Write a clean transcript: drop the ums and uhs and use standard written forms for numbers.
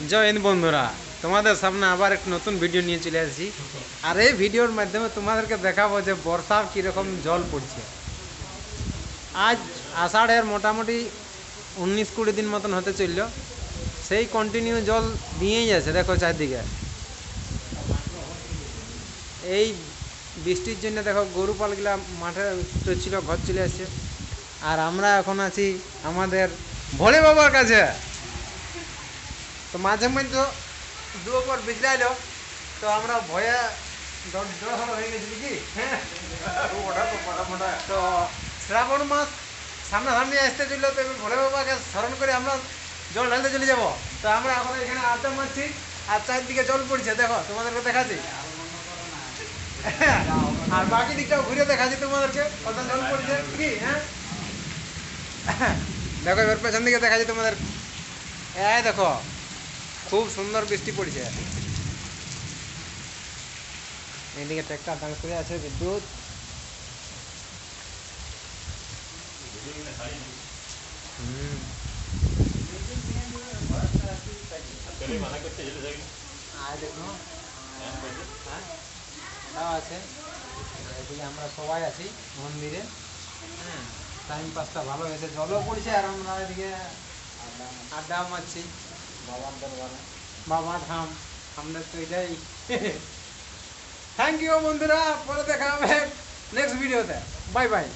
জয় হিন্দ বন্ধুরা, তোমাদের সামনে আবার একটা নতুন ভিডিও নিয়ে চলে আসছি। আর এই ভিডিওর মাধ্যমে তোমাদেরকে দেখাবো যে বর্ষার কীরকম জল পড়ছে। আজ আষাঢ়ের মোটামুটি 19-20 দিন মতন হতে চলল, সেই কন্টিনিউ জল দিয়েই আছে। দেখো চারদিকে এই বৃষ্টির জন্য দেখো গরু পালগুলা মাঠে ছিল, ঘর চলে আসছে। আর আমরা এখন আছি আমাদের ভোলে বাবার কাছে। তো মাঝে মধ্যে দুপুর বিছলাইলো, তো আমরা ভয়ে জড় হয়ে গেছি কি। তো শ্রাবণ মাস সামনাসামনি আসতে চলল, তো এবার ভোলে বাবাকে স্মরণ করে আমরা জল ঢালতে চলে যাব। তো আমরা এখন এখানে আড্ডা মারছি আর চারদিকে জল পড়ছে, দেখো তোমাদেরকে দেখাচ্ছি। আর বাকি দিকটাও ঘুরে দেখাচ্ছি তোমাদেরকে কত জল পড়ছে কি। হ্যাঁ দেখো, এবার পেছন দিকে দেখাচ্ছি তোমাদের। এই দেখো, খুব সুন্দর বৃষ্টি পড়ছে। এদিকে ট্রাক্টর দাঁড় করে আছে, বিদ্যুৎ। আছে এদিকে আমরা সবাই আছি মন্দিরে। হ্যাঁ, টাইম পাসটা ভালো হয়েছে, জলও পড়ছে আর আমরা এদিকে আড্ডা মারছি বাবার দরবারে। বাবা ধাম আমাদের তো এটাই। থ্যাংক ইউ বন্ধুরা, পরে দেখা হবে নেক্সট ভিডিওতে। Bye bye.